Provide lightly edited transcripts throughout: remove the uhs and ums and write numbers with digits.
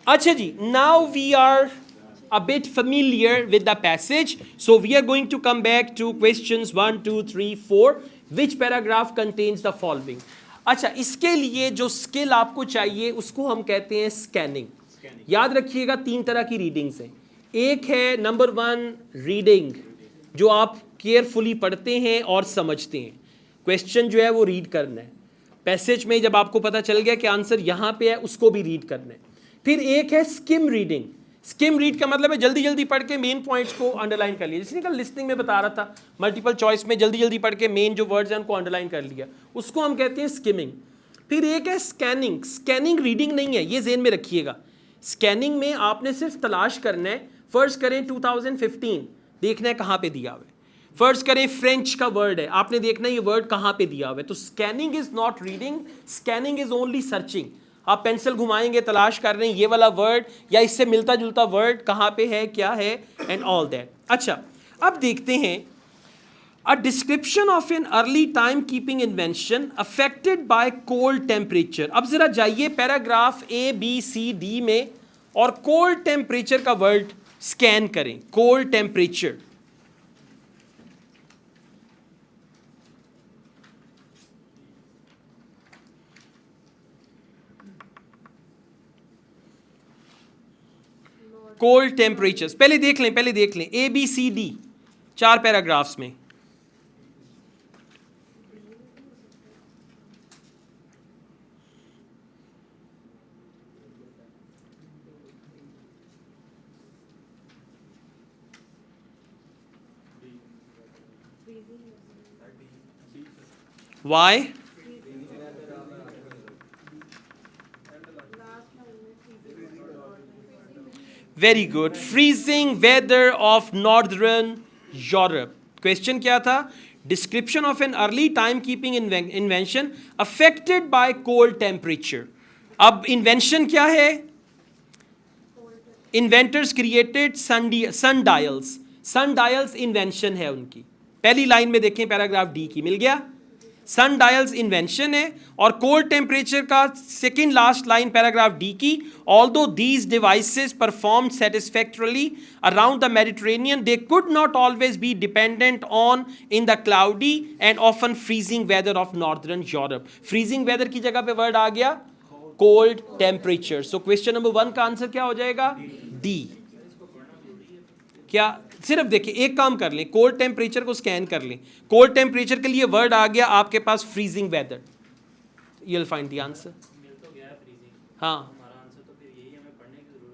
अच्छा जी, now we are a bit familiar with the passage, so we are going to come back to questions 1 2 3 4. Which paragraph contains the following? अच्छा, इसके लिए जो skill आपको चाहिए उसको हम कहते हैं स्कैनिंग। याद रखिएगा, तीन तरह की रीडिंग्स हैं। एक है नंबर 1 रीडिंग, जो आप केयरफुली पढ़ते हैं और समझते हैं। क्वेश्चन जो है वो रीड करना है, पैसेज में जब आपको पता चल गया कि आंसर यहाँ पे है उसको भी रीड करना है। फिर एक है स्किम रीडिंग। स्किम रीड का मतलब है जल्दी जल्दी पढ़ के मेन पॉइंट्स को अंडरलाइन कर लिया, जैसे कल लिस्टिंग में बता रहा था, मल्टीपल चॉइस में जल्दी जल्दी पढ़ के मेन जो वर्ड्स हैं उनको अंडरलाइन कर लिया, उसको हम कहते हैं स्किमिंग। फिर एक है स्कैनिंग। स्कैनिंग रीडिंग नहीं है, ये ज़हन में रखिएगा। स्कैनिंग में आपने सिर्फ तलाश करना है। फर्ज करें 2015, देखना है कहाँ पे दिया हुआ है। फर्ज करें फ्रेंच का वर्ड है, आपने देखना है ये वर्ड कहाँ पे दिया हुआ है। तो scanning is not reading, scanning is only searching. आप पेंसिल घुमाएंगे, तलाश कर रहे हैं ये वाला वर्ड या इससे मिलता जुलता वर्ड कहाँ पे है, क्या है, एंड ऑल दैट। अच्छा, अब देखते हैं a description of an early time keeping invention affected by cold temperature. अब जरा जाइए पैराग्राफ ABCD में और कोल्ड टेम्परेचर का वर्ड स्कैन करें। कोल्ड टेम्परेचर, कोल्ड टेम्परेचर्स पहले देख लें ABCD 4 पैराग्राफ्स में। Why? Very good, freezing weather of northern Europe. Question क्या था? Description of an early time keeping invention affected by cold temperature. अब इन्वेंशन क्या है? इन्वेंटर्स क्रिएटेड सन डायल्स। सन डायल्स इन्वेंशन है उनकी। पहली लाइन में देखें पैराग्राफ डी की, मिल गया। सन डायल्स इन्वेंशन है। और कोल्ड टेम्परेचर का second last line paragraph D की, although these devices perform satisfactorily around the Mediterranean, they could not always be dependent on in the cloudy and often freezing weather of northern Europe. Freezing weather की जगह पे word आ गया cold temperature. So question number 1 का answer क्या हो जाएगा? D. क्या सिर्फ देखिए, एक काम कर लें, कोल्ड टेम्परेचर को स्कैन कर लें। कोल्ड टेम्परेचर के लिए वर्ड आ गया आपके पास freezing weather, you will find the answer. हाँ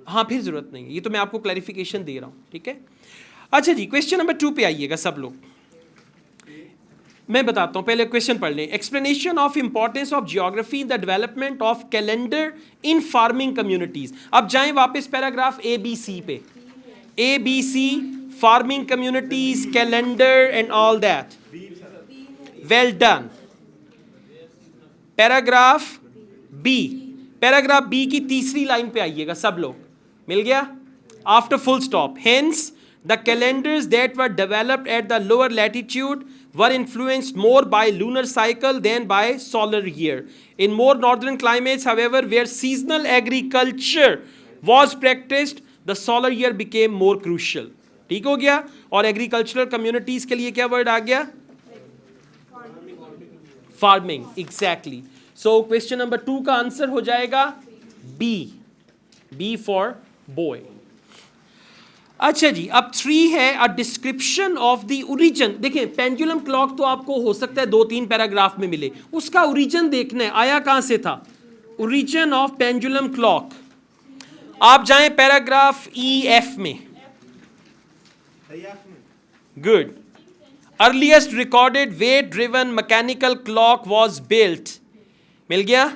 हाँ, फिर जरूरत नहीं है, ये तो मैं आपको क्लैरिफिकेशन दे रहा हूँ, ठीक है। अच्छा जी, क्वेश्चन नंबर 2 पे आइएगा सब लोग। मैं बताता हूँ, पहले क्वेश्चन पढ़ लें। Explanation of importance of geography in the development of calendar in farming communities. अब जाएं वापस पैराग्राफ ABC पे। ABC, farming communities, calendar and all that. Well done. Paragraph B, paragraph B की तीसरी लाइन पे आइएगा सब लोग, मिल गया। After full stop, hence the calendars that were developed at the lower latitude were influenced more by lunar cycle than by solar year. In more northern climates, however, where seasonal agriculture was practiced, the solar year became more crucial. ठीक हो गया। और agricultural communities के लिए क्या word आ गया? Farming, exactly. सो question number 2 का आंसर हो जाएगा बी फॉर बॉय। अच्छा जी, अब 3 है अ डिस्क्रिप्शन ऑफ द ओरिजिन। देखिए, पेंडुलम क्लॉक तो आपको हो सकता है 2-3 पैराग्राफ में मिले, उसका ओरिजिन देखना है, आया कहां से था। ओरिजिन ऑफ पेंडुलम क्लॉक, आप जाएं पैराग्राफ EF में। Good. Earliest recorded weight driven mechanical clock was built, मिल गया,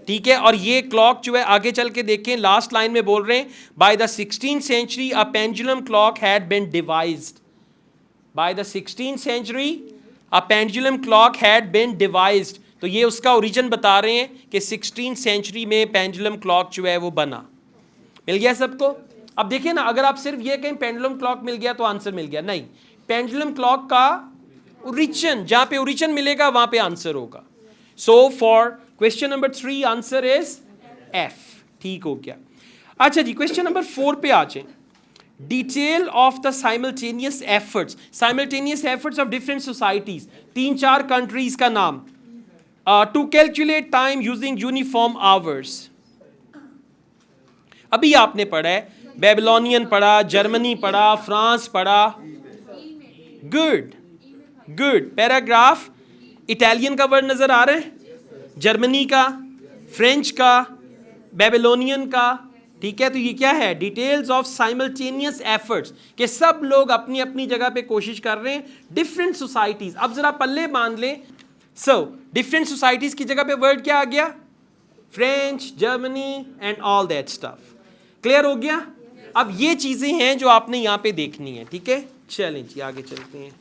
ठीक है। और ये क्लॉक जो है आगे चल के देखें, लास्ट लाइन में बोल रहे हैं by the 16th century a pendulum clock had been devised. By the 16th century a pendulum clock had been devised. तो ये उसका ओरिजिन बता रहे हैं कि 16th century में पेंडुलम क्लॉक जो है वो बना। मिल गया सबको? अब देखिए ना, अगर आप सिर्फ ये कहें पेंडुलम क्लॉक मिल गया तो आंसर मिल गया, नहीं। पेंडुलम क्लॉक का ओरिजिन, जहां पे ओरिजिन मिलेगा वहां पे आंसर होगा। So for question number 3 answer is F। ठीक हो गया। अच्छा जी, क्वेश्चन नंबर 4 पे आ जाए। Detail of the simultaneous efforts of different societies, 3-4 countries का नाम, to calculate time using uniform hours. अभी आपने पढ़ा है, बेबीलोनियन पढ़ा, जर्मनी पढ़ा, फ्रांस पढ़ा। Good good. पैराग्राफ, इटालियन का वर्ड नजर आ रहा है, जर्मनी का, फ्रेंच का, बेबीलोनियन का, ठीक है। तो ये क्या है? डिटेल्स ऑफ साइमल्टेनियस एफर्ट्स, कि सब लोग अपनी अपनी जगह पे कोशिश कर रहे हैं, डिफरेंट सोसाइटीज। अब जरा पल्ले बांध लें। सो डिफरेंट सोसाइटीज की जगह पे वर्ड क्या आ गया? French, Germany and all that stuff. Clear हो गया? अब ये चीजें हैं जो आपने यहां पे देखनी है, ठीक है। चलें जी, आगे चलते हैं।